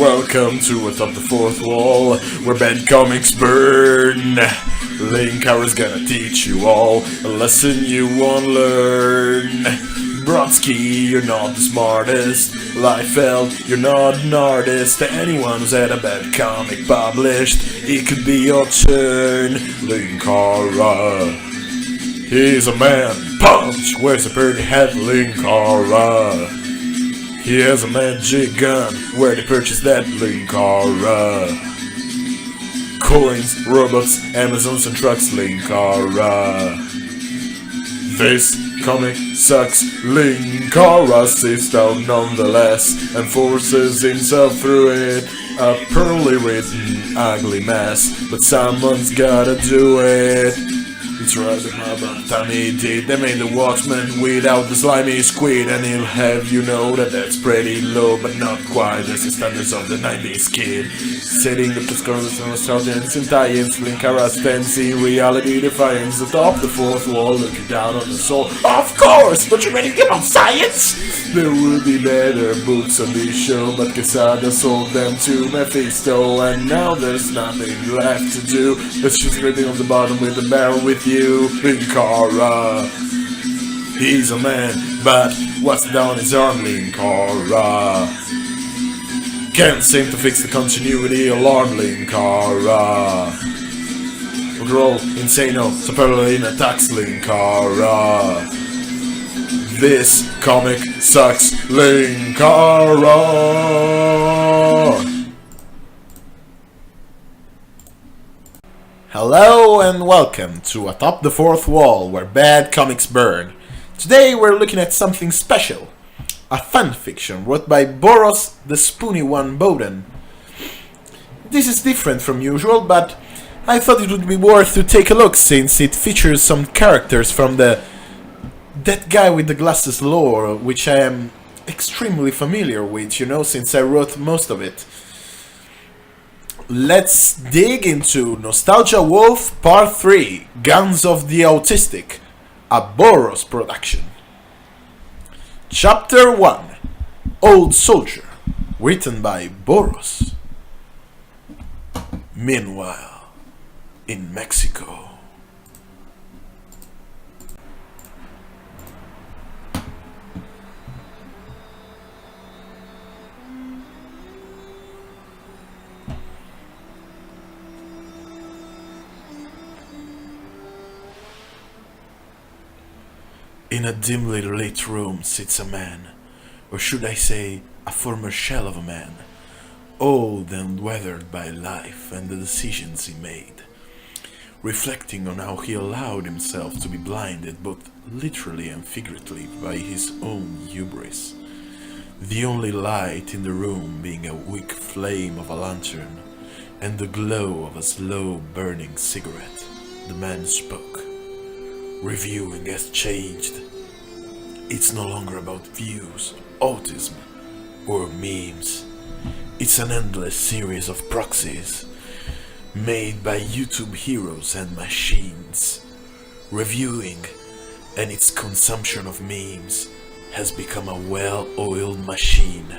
Welcome to Atop the Fourth Wall, where bad comics burn. Linkar is gonna teach you all a lesson you won't learn. Brodsky, you're not the smartest. Liefeld, you're not an artist. Anyone who's had a bad comic published, it could be your turn. Linkara, he's a man. Punch, wears a pretty hat. Linkara, he has a magic gun. Where they purchase that? Linkara. Coins, robots, Amazons and trucks. Linkara. This comic sucks. Linkara sits down nonetheless and forces himself through it. A poorly written, ugly mess, but someone's gotta do it. It's right about time he did. They made the Watchmen without the slimy squid, and he'll have you know that that's pretty low, but not quite as the standards of the 90s kid. Setting up the scholars and nostalgians and tie-ins, Linkara stands in reality defiance atop the fourth wall, looking down on the soul. Of course, but you ready to give on science? There would be better books on this show, but Quesada sold them to Mephisto, and now there's nothing left to do. Let's just sitting on the bottom with the barrel with you. Linkara, he's a man, but what's down his arm? Linkara, can't seem to fix the continuity alarm. Linkara, grow insano, superly in attacks. Linkara, this comic sucks. Linkara. Hello and welcome to Atop the Fourth Wall, where bad comics burn. Today we're looking at something special. A fanfiction wrote by Boros the Spoony One Bowden. This is different from usual, but I thought it would be worth to take a look since it features some characters from the That Guy with the Glasses lore, which I am extremely familiar with, you know, since I wrote most of it. Let's dig into Nostalgia Wolf Part 3, Guns of the Autistic, a Boros production. Chapter 1, Old Soldier, written by Boros. Meanwhile, in Mexico. In a dimly lit room sits a man, or should I say, a former shell of a man, old and weathered by life and the decisions he made, reflecting on how he allowed himself to be blinded both literally and figuratively by his own hubris. The only light in the room being a weak flame of a lantern and the glow of a slow burning cigarette, the man spoke. Reviewing has changed. It's no longer about views, autism, or memes. It's an endless series of proxies made by YouTube heroes and machines. Reviewing and its consumption of memes has become a well-oiled machine.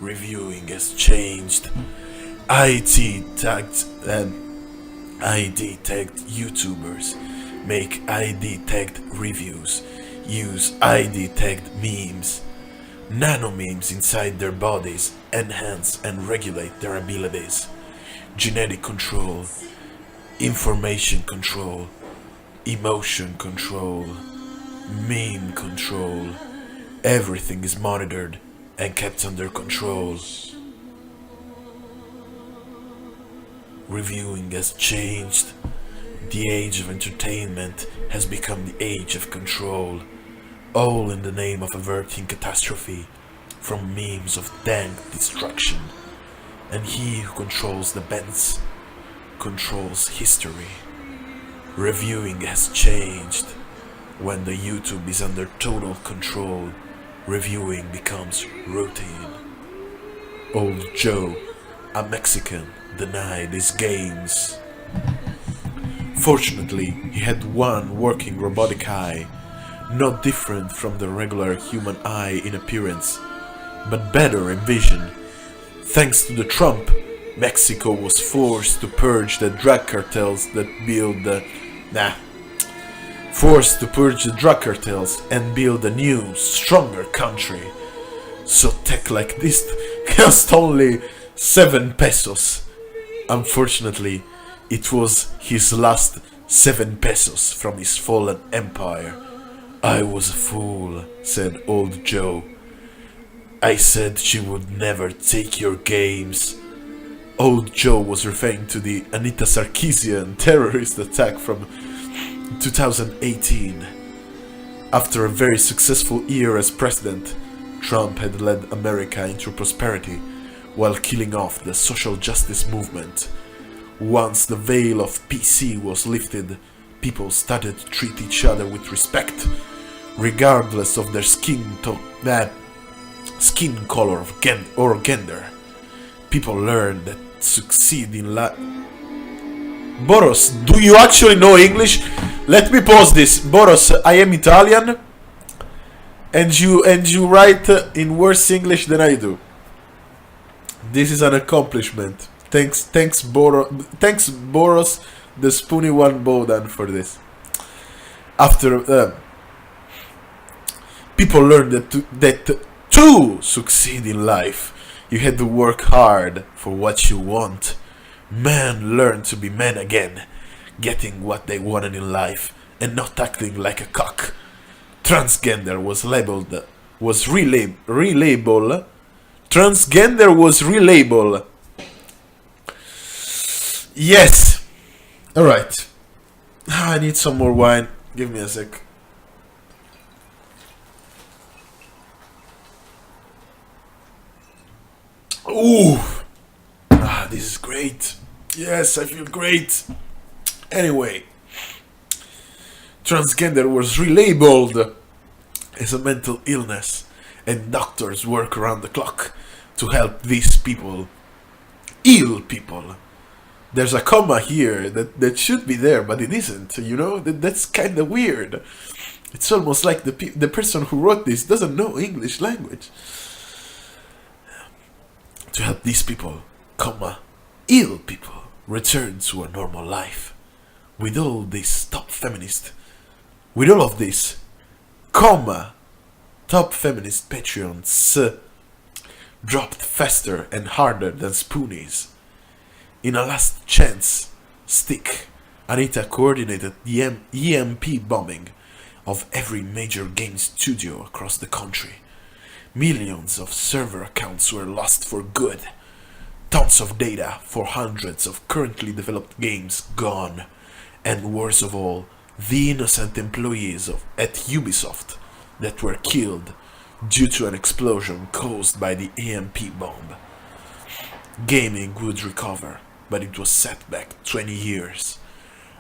Reviewing has changed. ID tagged YouTubers make ID tagged reviews, use ID tagged memes, nano memes inside their bodies, enhance and regulate their abilities, genetic control, information control, emotion control, meme control. Everything is monitored and kept under control. Reviewing has changed. The age of entertainment has become the age of control, all in the name of averting catastrophe from memes of dank destruction. And he who controls the bends controls history. Reviewing has changed. When the YouTube is under total control, reviewing becomes routine. Old Joe, a Mexican, denied his gains. Fortunately, he had one working robotic eye, not different from the regular human eye in appearance, but better in vision. Thanks to the Trump, Mexico was forced to purge the drug cartels and build a new, stronger country. So tech like this cost only 7 pesos. Unfortunately, it was his last 7 pesos from his fallen empire. I was a fool, said old Joe. I said she would never take your games. Old Joe was referring to the Anita Sarkeesian terrorist attack from 2018. After a very successful year as president, Trump had led America into prosperity while killing off the social justice movement. Once the veil of PC was lifted, people started to treat each other with respect, regardless of their skin color or gender. People learned that succeed in life. Boros, do you actually know English? Let me pause this. Boros, I am Italian, and you write in worse English than I do. This is an accomplishment. Thanks Boros, the Spoony One Bodan for this. After people learned that to succeed in life, you had to work hard for what you want. Men learned to be men again, getting what they wanted in life and not acting like a cock. Transgender was relabeled. Transgender was relabeled. Yes. All right. I need some more wine. Give me a sec. Ooh. This is great. Yes, I feel great. Anyway, transgender was relabeled as a mental illness, and doctors work around the clock to help these people, ill people. There's a comma here that should be there, but it isn't. You know, that's kind of weird. It's almost like the person who wrote this doesn't know English language. To help these people, comma, ill people, return to a normal life. With all this top feminist Patreons dropped faster and harder than spoonies. In a last chance stick, Anita coordinated the EMP bombing of every major game studio across the country. Millions of server accounts were lost for good. Tons of data for hundreds of currently developed games gone. And worst of all, the innocent employees at Ubisoft that were killed due to an explosion caused by the EMP bomb. Gaming would recover, but it was set back 20 years.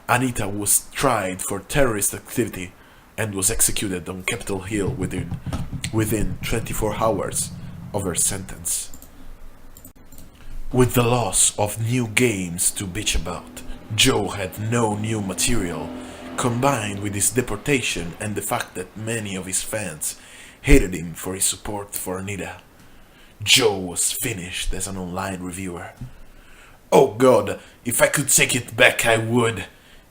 Anita was tried for terrorist activity and was executed on Capitol Hill within 24 hours of her sentence. With the loss of new games to bitch about, Joe had no new material, combined with his deportation and the fact that many of his fans hated him for his support for Anita. Joe was finished as an online reviewer. Oh God, if I could take it back, I would.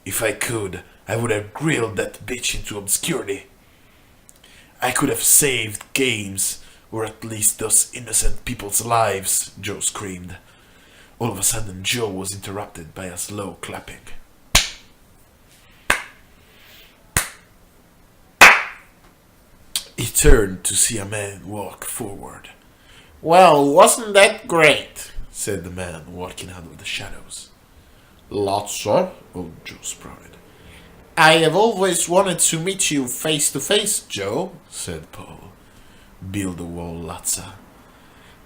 If I could, I would have grilled that bitch into obscurity. I could have saved games, or at least those innocent people's lives, Joe screamed. All of a sudden, Joe was interrupted by a slow clapping. He turned to see a man walk forward. Well, wasn't that great? Said the man walking out of the shadows. Lots, sir, old Joe sprouted. I have always wanted to meet you face to face, Joe, said Paul. Build a wall, Latza.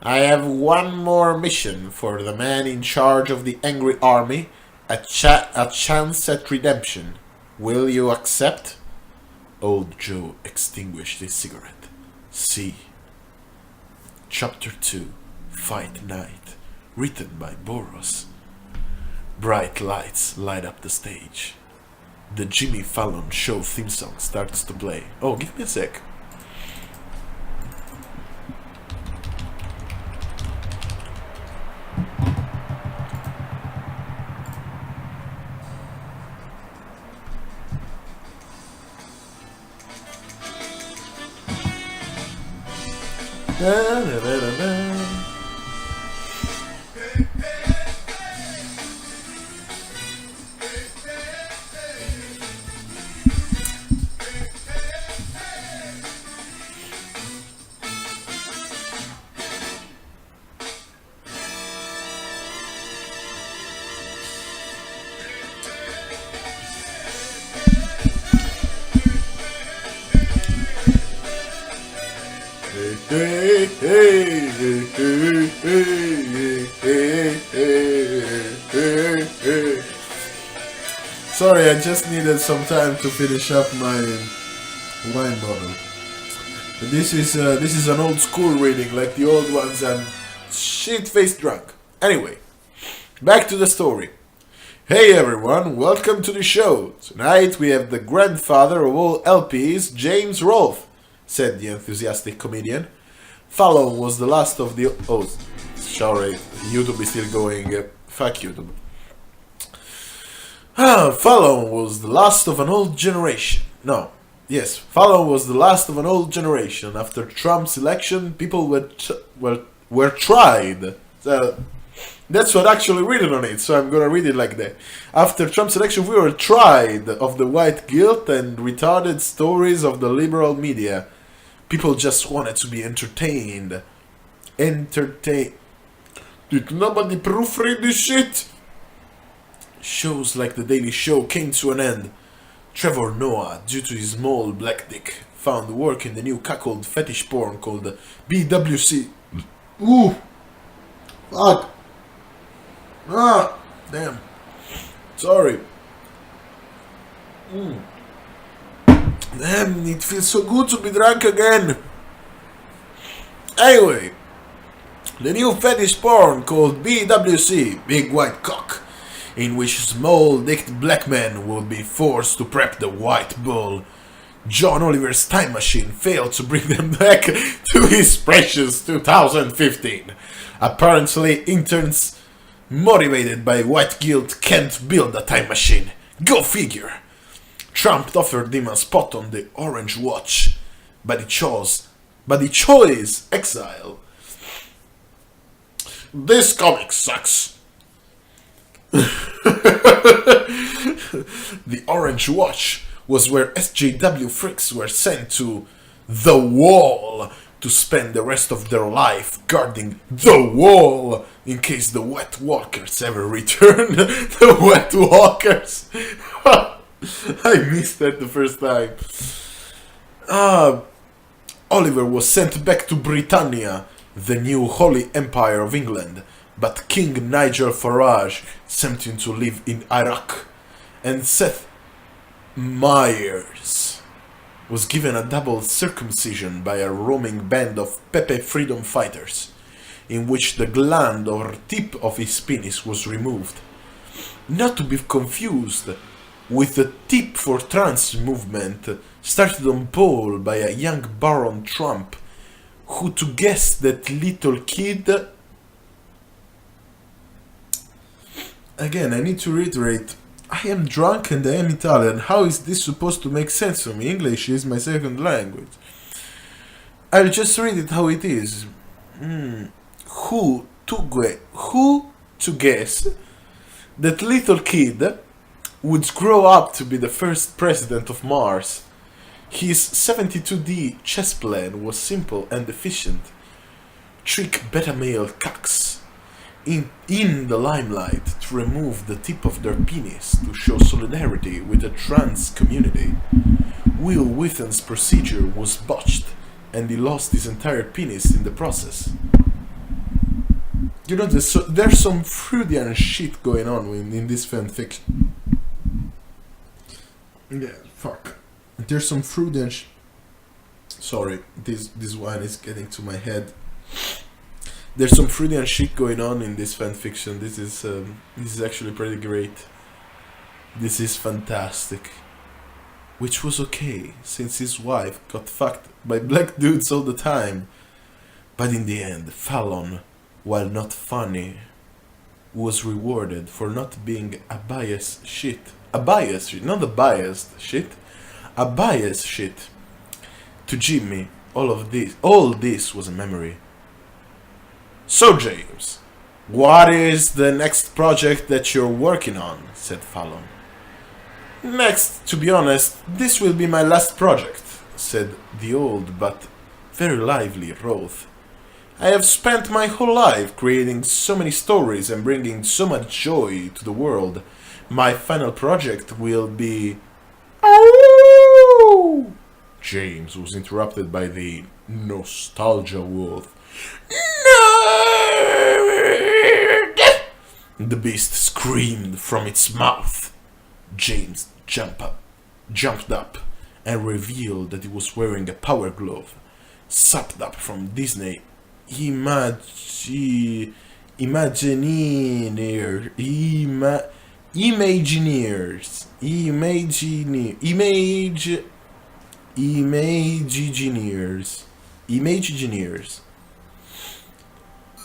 I have one more mission for the man in charge of the angry army, a chance at redemption. Will you accept? Old Joe extinguished his cigarette. See. Chapter 2, Fight Night, written by Boros. Bright lights light up the stage. The Jimmy Fallon show theme song starts to play. Oh, give me a sec. Sorry, I just needed some time to finish up my wine bottle. This is an old school reading, like the old ones. I'm shit-faced drunk. Anyway, back to the story. Hey everyone, welcome to the show. Tonight we have the grandfather of all LPs, James Rolfe, said the enthusiastic comedian. Fallon was the last of the... Oh, sorry, YouTube is still going. Fuck YouTube. Fallon was the last of an old generation. No, yes, Fallon was the last of an old generation. After Trump's election, people were tried. That's what actually written on it, so I'm gonna read it like that. After Trump's election, we were tried of the white guilt and retarded stories of the liberal media. People just wanted to be entertained. Did nobody proofread this shit? Shows like The Daily Show came to an end. Trevor Noah, due to his small black dick, found work in the new cuckold fetish porn called BWC. Ooh! Fuck! Ah! Damn. Sorry. Damn, it feels so good to be drunk again. Anyway, the new fetish porn called BWC, Big White Cock, in which small-dicked black men would be forced to prep the white bull. John Oliver's time machine failed to bring them back to his precious 2015. Apparently, interns motivated by white guilt can't build a time machine. Go figure. Trump offered him a spot on the Orange Watch, but he chose exile. This comic sucks. The Orange Watch was where SJW freaks were sent to the Wall to spend the rest of their life guarding the Wall in case the Wet Walkers ever return. The Wet Walkers. I missed that the first time. Oliver was sent back to Britannia, the new Holy Empire of England, but King Nigel Farage sent him to live in Iraq, and Seth Meyers was given a double circumcision by a roaming band of Pepe freedom fighters, in which the gland or tip of his penis was removed. Not to be confused with the Tip for Trans movement started on pole by a young Baron Trump, who to guess that little kid... Again, I need to reiterate, I am drunk and I am Italian. How is this supposed to make sense to me? English is my second language. I'll just read it how it is. Who to guess that little kid would grow up to be the first president of Mars? His 72D chess plan was simple and efficient. Trick beta male cucks in the limelight to remove the tip of their penis to show solidarity with the trans community. Will Withen's procedure was botched and he lost his entire penis in the process. You know, there's some Freudian shit going on in this fanfiction. Yeah, fuck. There's some Freudian Sorry, this wine is getting to my head. There's some fruity and shit going on in this fanfiction. This is actually pretty great. This is fantastic. Which was okay, since his wife got fucked by black dudes all the time. But in the end, Fallon, while not funny, was rewarded for not being a biased shit. A biased shit, not a biased shit. A biased shit. To Jimmy, all this was a memory. So James, what is the next project that you're working on? Said Fallon. Next, to be honest, this will be my last project, said the old but very lively Roth. I have spent my whole life creating so many stories and bringing so much joy to the world. My final project will be... Oh! James was interrupted by the nostalgia wolf. Nerd! The beast screamed from its mouth. James jumped up and revealed that he was wearing a power glove, sucked up from Disney Imagineers.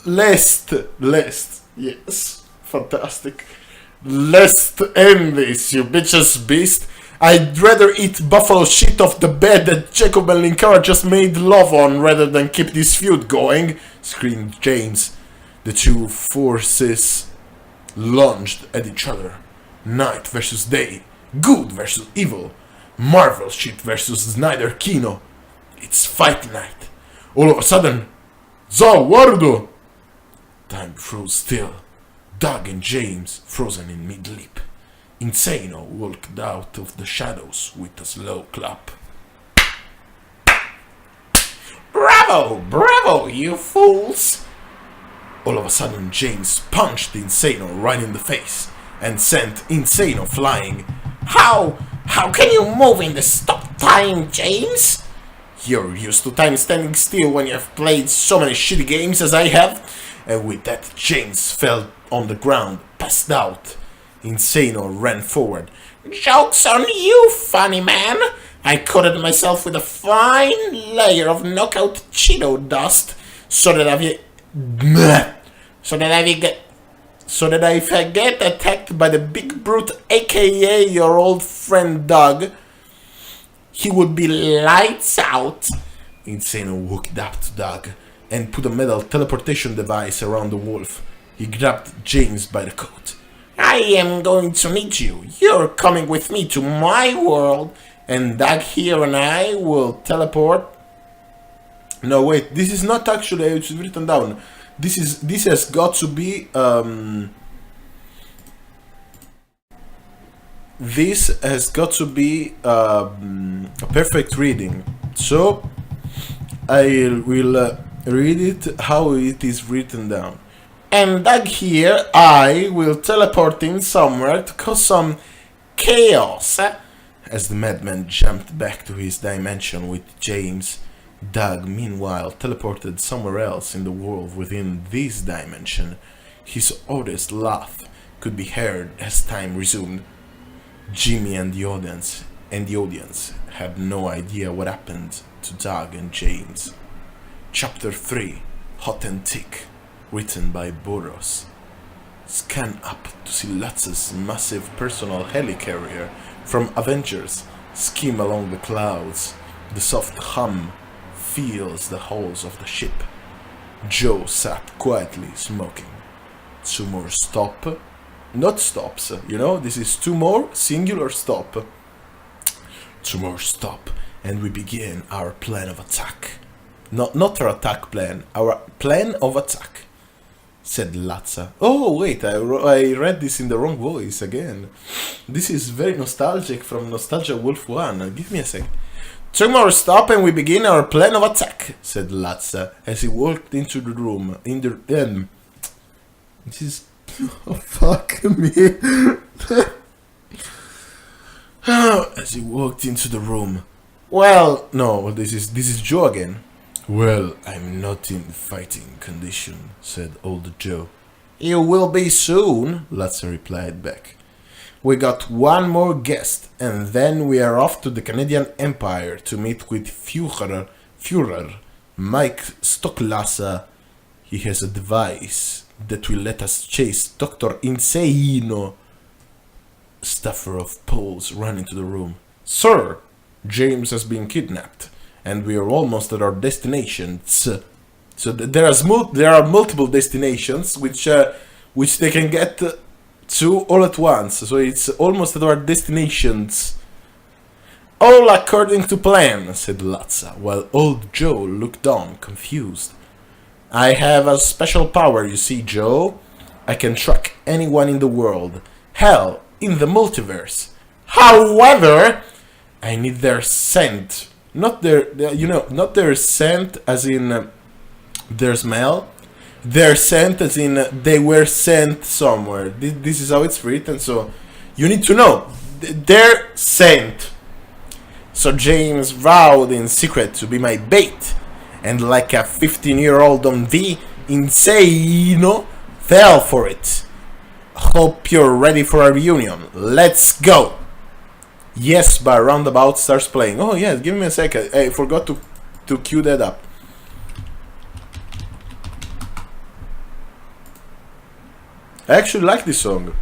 Lest, yes, fantastic. Let's end this, you bitches beast. I'd rather eat buffalo shit off the bed that Jacob and Linkara just made love on rather than keep this feud going, screamed James. The two forces lunged at each other. Night versus day, good versus evil, Marvel shit versus Snyder Kino. It's fight night. All of a sudden, Zawardo! Time froze still. Doug and James frozen in mid-leap. Insano walked out of the shadows with a slow clap. Bravo! Bravo, you fools! All of a sudden, James punched Insano right in the face and sent Insano flying. How can you move in the stop time, James? You're used to time standing still when you have played so many shitty games as I have. And with that, James fell on the ground, passed out. Insano ran forward. Joke's on you, funny man! I coated myself with a fine layer of knockout Cheeto dust so that if I get attacked by the big brute, aka your old friend Doug, he would be lights out. Insano walked up to Doug and put a metal teleportation device around the wolf. He grabbed James by the coat. I am going to meet you. You're coming with me to my world, and Doug here and I will teleport. No, wait, this is not actually, it's written down. This has got to be, a perfect reading. So, I will read it how it is written down. And Doug here, I will teleport in somewhere to cause some chaos. As the madman jumped back to his dimension with James, Doug, meanwhile, teleported somewhere else in the world within this dimension. His oddest laugh could be heard as time resumed. Jimmy and the audience had no idea what happened to Doug and James. Chapter 3, Hot and Thick, written by Boros. Scan up to see Lutz's massive personal helicarrier from Avengers skim along the clouds. The soft hum fills the halls of the ship. Joe sat quietly smoking. Two more stop. Not stops, you know, this is two more singular stop. Two more stop, and we begin our plan of attack. Not our attack plan, our plan of attack, said Latza. Oh, wait, I read this in the wrong voice again. This is very nostalgic from Nostalgia Wolf 1. Give me a sec. Two more stop and we begin our plan of attack, said Latza as he walked into the room. This is... Oh, fuck me. As he walked into the room. Well, no, this is Joe again. Well, I'm not in fighting condition, said old Joe. You will be soon, Latza replied back. We got one more guest, and then we are off to the Canadian Empire to meet with Führer Mike Stocklasa. He has a device that will let us chase Dr. Insano. Stuffer of poles ran into the room. Sir, James has been kidnapped, and we are almost at our destinations. So there are multiple destinations which they can get to all at once. So it's almost at our destinations. All according to plan, said Latza, while old Joe looked on, confused. I have a special power, you see, Joe. I can track anyone in the world. Hell, in the multiverse. However, I need their scent. Not their scent as in their smell. Their scent as in they were sent somewhere. This is how it's written, so you need to know. Their scent. So James vowed in secret to be my bait, and like a 15-year-old on the Insano, fell for it. Hope you're ready for a reunion. Let's go! Yes, but Roundabout starts playing. Oh yeah, give me a second. I forgot to cue that up. I actually like this song.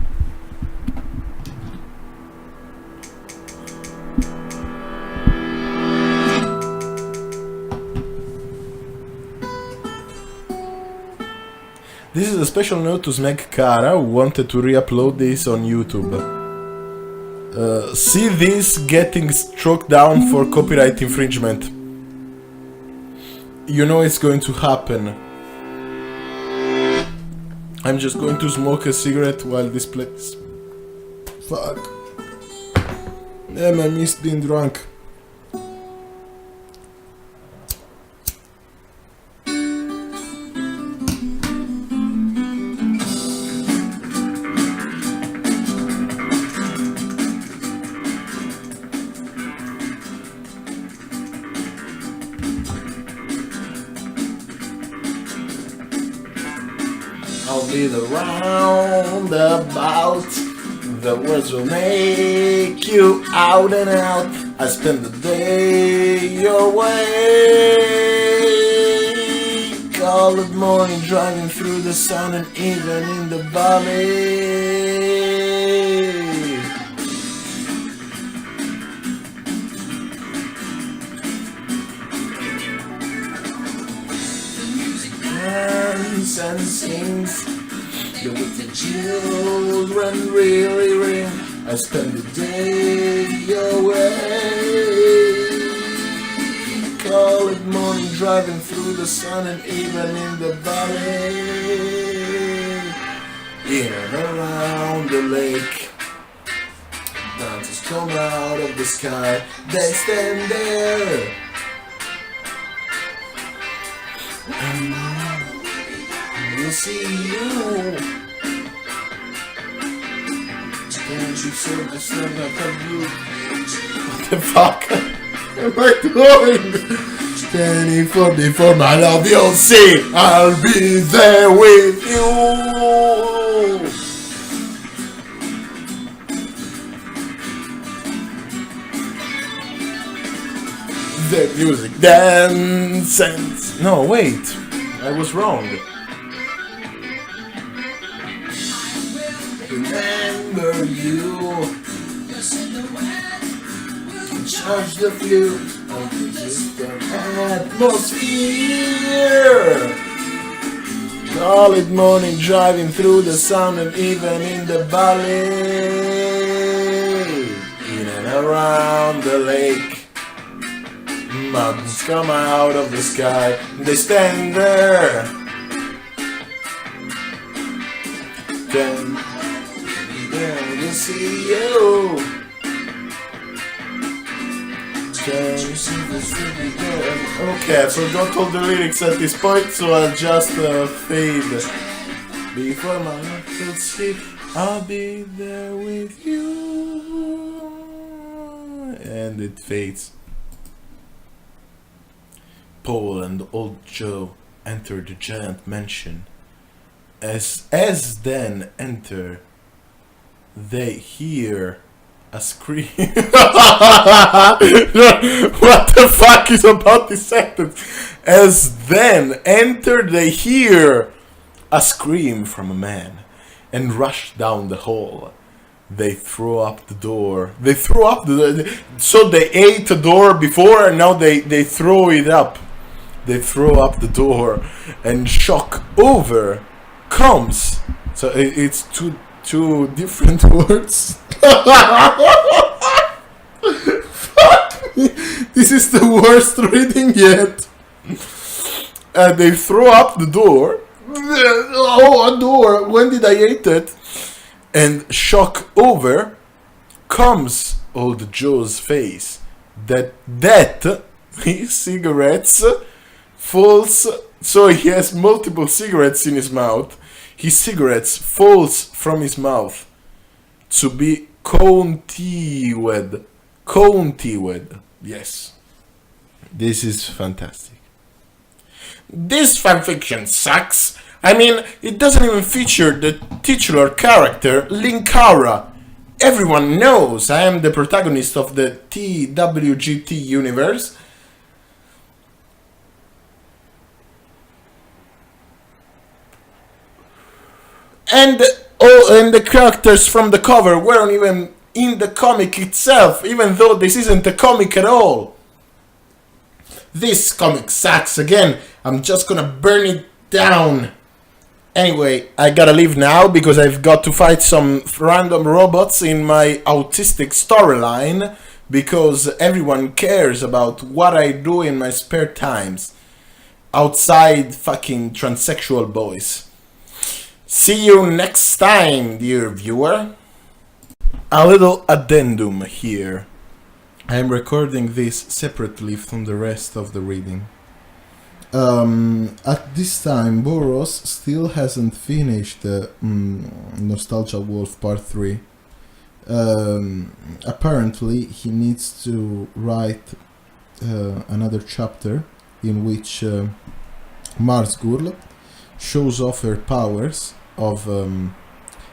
This is a special note to Smeg Kara, who wanted to re-upload this on YouTube. See this getting struck down for copyright infringement. You know it's going to happen. I'm just going to smoke a cigarette while this plays. Fuck. Damn, I missed being drunk. I'll be the roundabout. The words will make you out and out. I spend the day your way. Call it morning, driving through the sun and even in the valley. And sings the with the children really ring. I spend the day your way. Call it morning, driving through the sun and even in the valley. In and around the lake, mountains come out of the sky. They stand there. We'll see you. Can't you see the sun like a blue? What the fuck am I doing? Standing for my love, you'll see. I'll be there with you. The music dances. No, wait. I was wrong. Remember you. Charge the flute of the distant atmosphere. Call it morning, driving through the sun and even in the valley. In and around the lake, mountains come out of the sky. They stand there. Then we'll see you. Can you see this city there? Okay, I forgot all the lyrics at this point, so I'll just fade. Before my life will sleep, I'll be there with you. And it fades. Paul and old Joe enter the giant mansion. As then enter they hear a scream. What the fuck is about this sentence? As then enter, they hear a scream from a man and rush down the hall. They throw up the door. They throw up the. So they ate the door before, and now they throw it up. They throw up the door, and shock over comes. So it's two different words. Fuck me. This is the worst reading yet. They throw up the door. Oh, a door. When did I eat it? And shock over comes old Joe's face. That his cigarettes falls. So he has multiple cigarettes in his mouth. His cigarettes falls from his mouth to be continued. Yes. This is fantastic. This fanfiction sucks. I mean, it doesn't even feature the titular character, Linkara. Everyone knows I am the protagonist of the TWGT universe. And the characters from the cover weren't even in the comic itself, even though this isn't a comic at all. This comic sucks again. I'm just gonna burn it down. Anyway, I gotta leave now because I've got to fight some random robots in my autistic storyline, because everyone cares about what I do in my spare times outside fucking transsexual boys. See you next time, dear viewer. A little addendum here. I am recording this separately from the rest of the reading. At this time, Boros still hasn't finished Nostalgia Wolf Part 3. Apparently, he needs to write another chapter in which Mars Girl shows off her powers of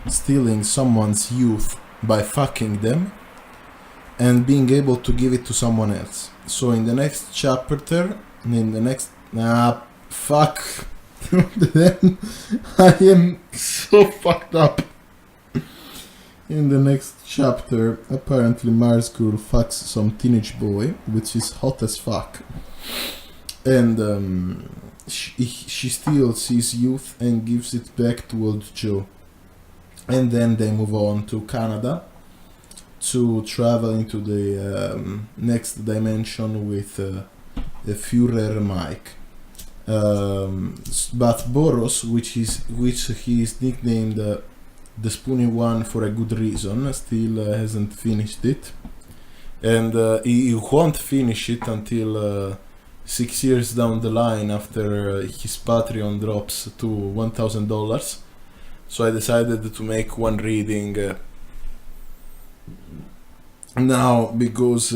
stealing someone's youth by fucking them and being able to give it to someone else. So in the next chapter, fuck. Then I am so fucked up. In the next chapter, apparently Mars Girl fucks some teenage boy, which is hot as fuck. And she steals his youth and gives it back to old Joe. And then they move on to Canada to travel into the next dimension with the Führer Mike. But Boros, which he is nicknamed the Spoony One for a good reason, still hasn't finished it. And he won't finish it until 6 years down the line, after his Patreon drops to $1,000. So I decided to make one reading now, because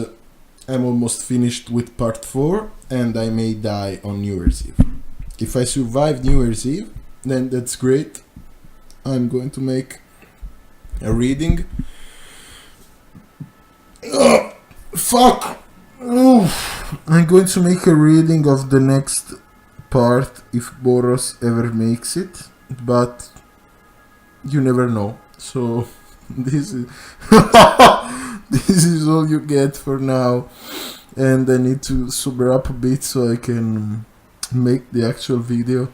I'm almost finished with part 4 and I may die on New Year's Eve. If I survive New Year's Eve, then that's great. I'm going to make a reading. Oh, fuck! Oof. I'm going to make a reading of the next part if Boros ever makes it, but you never know. So this is this is all you get for now, and I need to sober up a bit so I can make the actual video.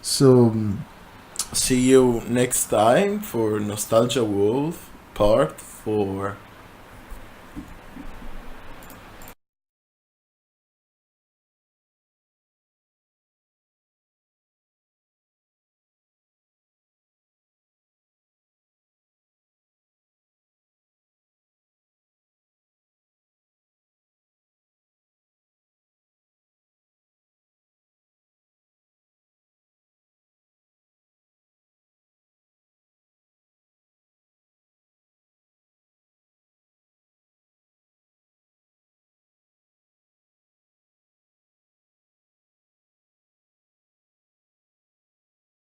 So see you next time for Nostalgia Wolf Part 4.